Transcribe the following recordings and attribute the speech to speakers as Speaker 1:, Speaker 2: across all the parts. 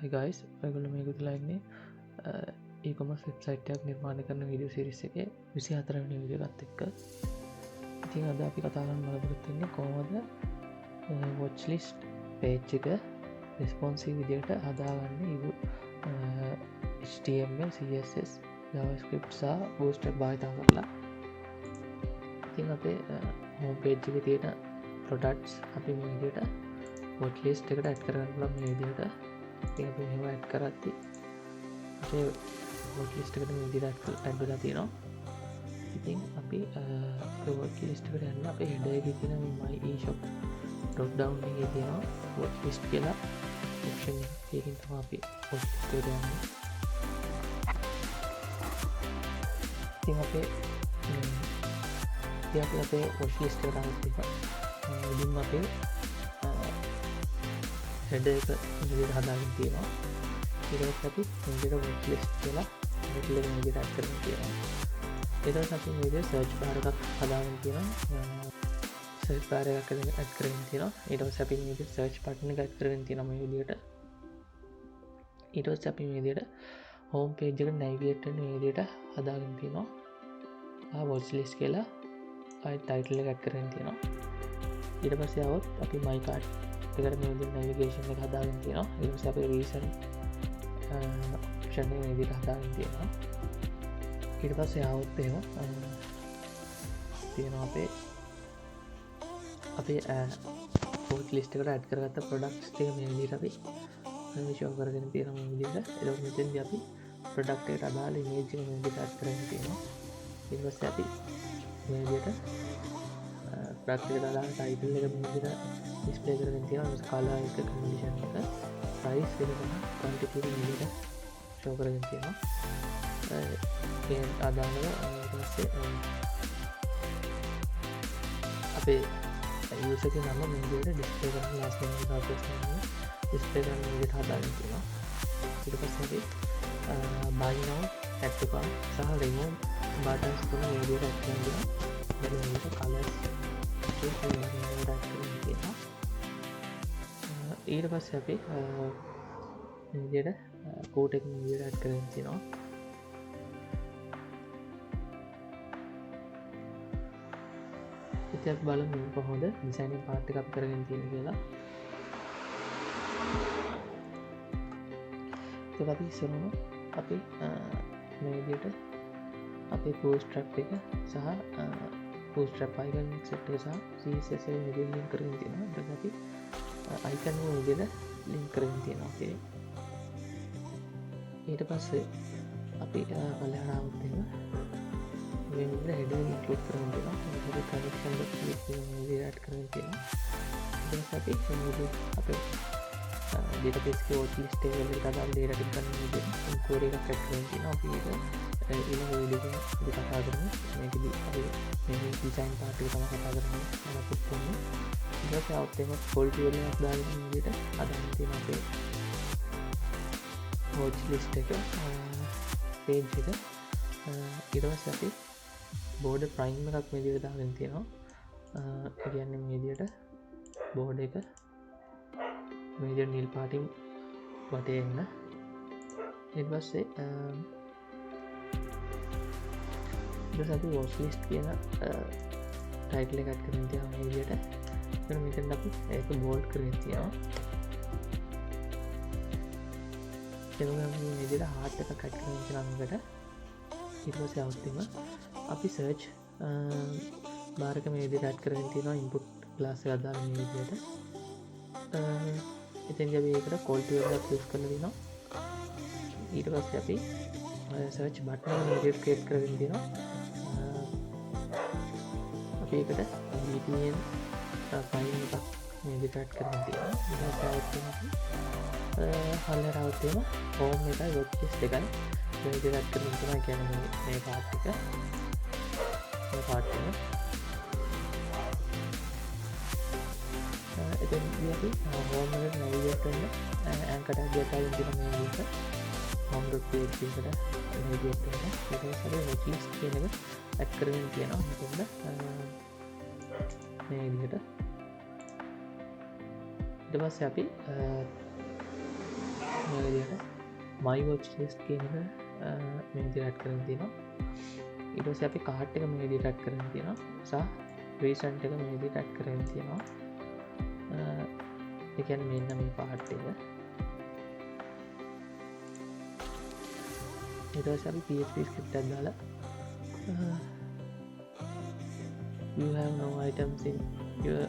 Speaker 1: Hi guys, ඔයගොල්ලෝ මේක තුලා ඉන්නේ e-commerce website එකක් නිර්මාණය කරන වීඩියෝ සීරීස් එකේ 24 වෙනි වීඩියෝ එකත් එක්ක. ඉතින් අද අපි කතා කරන්න බලාපොරොත්තු වෙන්නේ කොහොමද watch list page එක responsive විදියට හදාගන්නේ HTML, CSS, JavaScript සහ Bootstrap භාවිතා කරලා. ඉතින් අපේ home page එකේ තියෙන products අපි මේ විදියට watch list එකට add කරගන්න පුළුවන් මේ විදියට. ඉතින් අපි මෙහෙම ඇඩ් කරද්දි අපේ watch list එකට මේ විදිහට ඇඩ් වෙලා තියෙනවා. ඉතින් අපි අපේ watch list එකට යන්න අපේ header එකේ තියෙන මේ my e-shop drop down එකේ තියෙනවා watch list කියලා option එක. ඒකෙන් තමයි අපි watch list එකට යන්නේ. ඉතින් අපේ watch list එකට ආවත් එක ඉතින් අපේ header එක විදිහට හදාගෙන තියෙනවා. ඊට පස්සේ අපි මේකට watch list කියලා title එක විදිහට add කරගෙන තියෙනවා. ඊට පස්සේ අපි මේ විදිහට search bar එකක් හදාගෙන තියෙනවා. search bar එකක් add කරගෙන තියෙනවා. ඊට පස්සේ අපි මේ විදිහට search button එක add කරගෙන තියෙනවා මේ විදිහට. ඊට පස්සේ අපි මේ විදිහට home page එකට navigate වෙන මේ විදිහට හදාගෙන තියෙනවා. watch list කියලා title එක add කරගෙන තියෙනවා. ඊට පස්සේ આવොත් අපි my cart එකට මේ විදිහට navigation එක හදාගෙන තියෙනවා. ඊට පස්සේ අපේ recent option එක මේ විදිහට හදාගෙන තියෙනවා. ඊට පස්සේ આવොත් එහෙම තියෙනවා අපේ watch list එකට add කරගත්ත products ටික මේ විදිහට අපි show කරගෙන තියෙනවා මේ විදිහට. ඒක මෙතෙන්දී අපි product එකට අදාළ image එක මේ විදිහට add කරගෙන තියෙනවා. ඊට පස්සේ අපි මේ විදිහට product එකට අදාළ title එක මේ විදිහට display කරගෙන තියෙනවා. color එක, condition එක, price එක, quantity එක විදිහට show කරගෙන තියෙනවා. ඒ අදාළව ඊට පස්සේ අපේ user එකේ නම මේ විදිහට display කරන last name එක display කරන විදිහට හදාගෙන තියෙනවා. ඊට පස්සේ අපි buy now, add to cart සහ remove buttons තුන මේ විදිහට add කරගෙන තියෙනවා. දැන් මේ විදිහට colors add කරගෙන තියෙනවා. ඊට පස්සේ අපි මේ විදිහට code එක මේ විදිහට add කරගෙන තියෙනවා. ඉතින් අපි බලමු කොහොමද designing part එක අපි කරගෙන තියෙන්නේ කියලා. ඒක අපි ඉස්සරහම අපි මේ විදිහට අපේ bootstrap එක සහ bootstrap icon set එක සහ CSS එක විදිහට link කරගෙන තියෙනවා. ඊට අපි icon එක විදිහට link කරගෙන තියෙනවා. okay. ඊට පස්සේ අපි පළයහට આવුත් එහෙම මේ විදිහට header එක include කරගෙන තියෙනවා. ඊට පස්සේ connection dot php මේ විදිහට add කරගෙන තියෙනවා. ඊට පස්සේ අපි මේ විදිහට අපේ database එකේ watch list එක වලට අදාළ data ටික ගන්න විදිහට query එකක් add කරගෙන තියෙනවා. අපි ඒක ඊළඟ වීඩියෝ එකේ කතා කරමු. මේකදී අපි මේ design part එක තමයි කතා කරන්නේ. අපිට තියෙන්නේ ඊට පස්සේ આવුත් එහෙම full view එකක් දාගෙන මේ විදිහට හදාගෙන තියෙනවා අපේ watch list එක page එක. ඊට පස්සේ අපි border prime එකක් මේ විදිහට දාගෙන තියෙනවා. ඒ කියන්නේ මේ විදිහට border එක මේ විදිහට නිල් පාටින් වටේ එන්න. ඊට පස්සේ අපි watch list කියන title එක add කරගෙන තියෙනවා මේ විදිහට. ඊට මෙතන අපි ඒක bold කරගෙන තියෙනවා. එතකොට මේ විදිහට heart එකක් add කරගෙන තියෙනවා මේකට. ඊට පස්සේ આવුත් එහෙම අපි search bar එක මේ විදිහට add කරගෙන තියෙනවා input class එක අදාළ මේ විදිහට. එතෙන්දී අපි ඒකට call to action එකක් use කරලා දිනවා. ඊට පස්සේ අපි search button එක මේ විදිහට create කරගෙන දිනවා. අපි ඒකට btn file එකක් මේ විදිහට add කරගෙන තියෙනවා. ඊට පස්සේ આવුත් හල්ලට આવුත් එහෙම home එකයි watch list එකයි මේ විදිහට add කරගෙන තියෙනවා. කියන්නේ මේ part එක එතනදී අපි home එකට navigate වෙන්න anchor tag එකක් දාගෙන තියෙනවා මේ විදිහට home.php එකට navigate වෙන්න. ඊට පස්සේ අපි watch list කියන එක add කරගෙන තියෙනවා මෙතනද මේ විදිහට. ඊට පස්සේ අපි මේ විදිහට my watch list කියන එක මේ විදිහට add කරගෙන තියෙනවා. ඊට පස්සේ අපි cart එක මේ විදිහට add කරගෙන තියෙනවා. සහ recent එක මේ විදිහට add කරගෙන තියෙනවා. ඒ කියන්නේ මෙන්න මේ part එක. ඊට පස්සේ අපි PHP script එකක් දාලා you have no items in your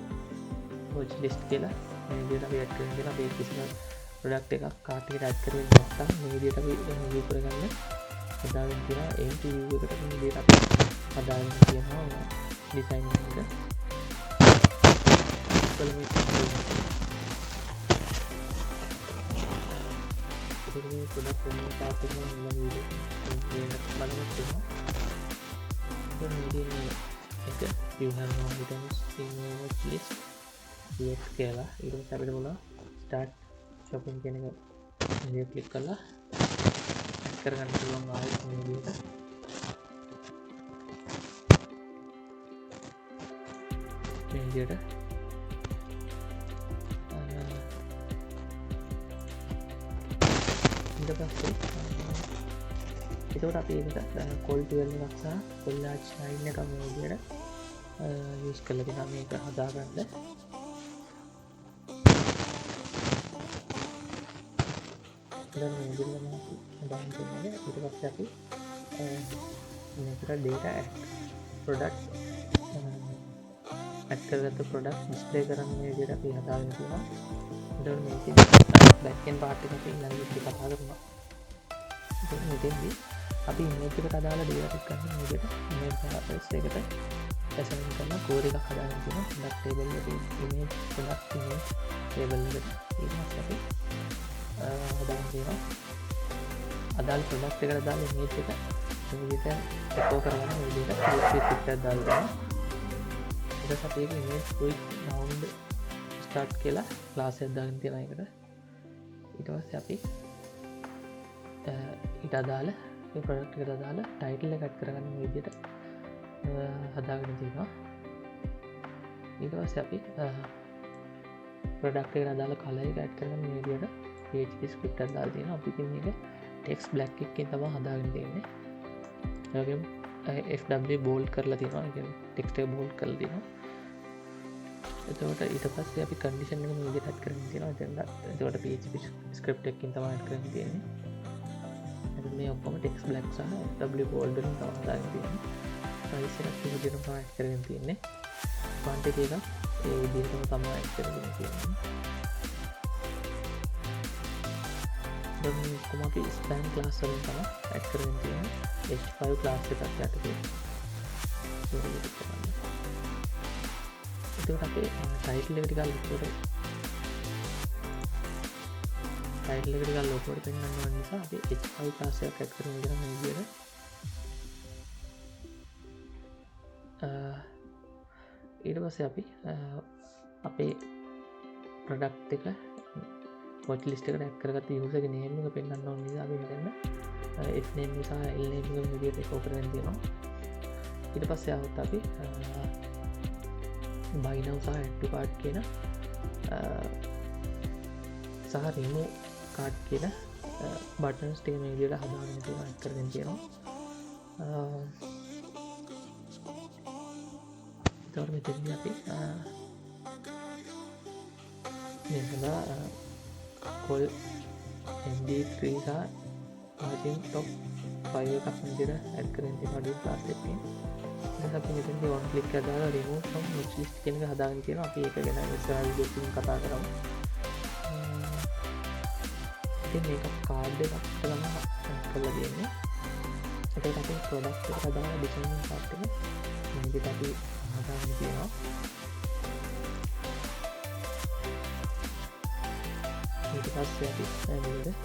Speaker 1: watch list කියලා මේ විදිහට අපි add කරගෙන තියෙනවා. අපි කිසිම product එකක් cart එකට add කරගෙන නැත්නම් මේ විදිහට අපි view කරගන්න හදාගෙන තියෙනවා. empty view එකට මේ විදිහට අපි හදාගෙන තියෙනවා design එක. බලමු ini produk yang saat ini melalui බලමු ini you have no items in your watch list select කියලා ඊට පස්සේ අපිට මොනවා start shopping කියන එක මෙහෙ ක්ලික් කරලා add කරගන්න පුළුවන් ආයෙත් මේ විදිහට මේ විදිහට ඊට පස්සේ එතකොට අපි ඒකට call to එකක් සහ collage line එක මේ විදිහට use කරලා තියෙනවා මේක හදාගන්න. දැන් මේ විදිහට හදාගන්න තියෙනවා. ඊට පස්සේ අපි මේකට data add product add කරගත්ත product display කරන්න මේ විදිහට අපි හදාගෙන තියෙනවා. එතකොට මේකේ back end part එක අපි ඊළඟට කතා කරනවා. ඉතින් මෙතෙන්දී අපි image එකට අදාළ data ටික ගන්න මේ විදිහට image database එකට assign කරන code එකක් හදාගෙන තියෙනවා. product table එකේ image product image table එකට ඊට පස්සේ අපි හදාගෙන තියෙනවා. අදාළ product එකට අදාළ image එක මේ විදිහට echo කරගෙන මේ විදිහට PHP script එකක් දාලා දෙනවා. ඊට පස්සේ අපි image quick round start කියලා class එකක් දාගෙන තියෙනවා ඒකට. ඊට පස්සේ අපි ඊට අදාළ මේ product එකට අදාළ title එක add කරගන්න මේ විදිහට හදාගෙන තියෙනවා. ඊට පස්සේ අපි product එකට අදාළ color එක add කරගන්න මේ විදිහට PHP script එකක් දාලා තියෙනවා. අපි ඉතින් මේක text black එකකින් තමයි හදාගෙන තියෙන්නේ. ඒ වගේම FW bold කරලා තියෙනවා. ඒ කියන්නේ text එක bold කරලා තියෙනවා. එතකොට ඊට පස්සේ අපි condition එක මේ විදිහට add කරගෙන තියෙනවා. එතකොට PHP script එකකින් තමයි add කරගෙන තියෙන්නේ. එතකොට මේ ඔක්කොම text black සහ FW bold වලින් තමයි හදාගෙන තියෙන්නේ. size එකක් මේ විදිහට තමයි add කරගෙන තියෙන්නේ. quantity එක ඒ විදිහටම තමයි add කරගෙන තියෙන්නේ. දැන් කොහොම අපි span class වලින් තමයි add කරගෙන තියෙන්නේ. h5 class එකක් යටතේ. එතකොට අපේ title එක ටිකක් ලොකුවට පෙන්වන්න ඕන නිසා අපි h5 class එකක් add කරමු කියලා මේ විදිහට. ඊට පස්සේ අපි අපේ product එක watch list එකට add කරගත්ත user ගේ name එක පෙන්වන්න ඕන නිසා අපි මෙතන f name සහ l name එක මේ විදිහට echo කරගෙන තියෙනවා. ඊට පස්සේ આવත් අපි buy now සහ add to cart කියන සහ remove cart කියන buttons ටික මේ විදිහට හදාගෙන තියෙනවා add කරගෙන තියෙනවා. එතකොට මෙතනදී අපි මේ සඳහා call md3 සහ margin top 5 එකක් මේ විදිහට add කරගෙන තියෙනවා deep class එකකින්. අපි මෙතනදී one click එක දාලා remove from watch list කියන එක හදාගෙන තියෙනවා. අපි ඒක ගැන ඉස්සරහ වීඩියෝ එකකින් කතා කරමු. ඉතින් මේක කාඩ් එකක් තමයි කරලා දෙන්නේ. ඒකට අපි product එකට අදාළ design part එක මේ විදිහට අපි හදාගෙන තියෙනවා. ඊට පස්සේ අපි මේකට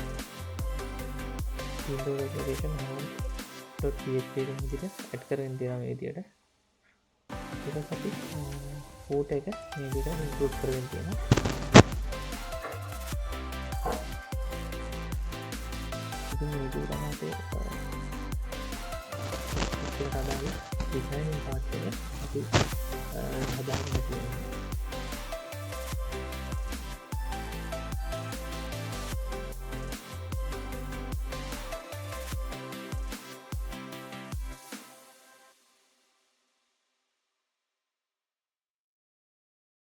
Speaker 1: windows application home.php එක විදිහට add කරගෙන තියෙනවා මේ විදිහට. ඊට පස්සේ අපි footer එක මේ විදිහට include කරගෙන තියෙනවා. ඉතින් මේ විදිහට තමයි අපේ design part එක අපි හදාගන්න තියෙන්නේ.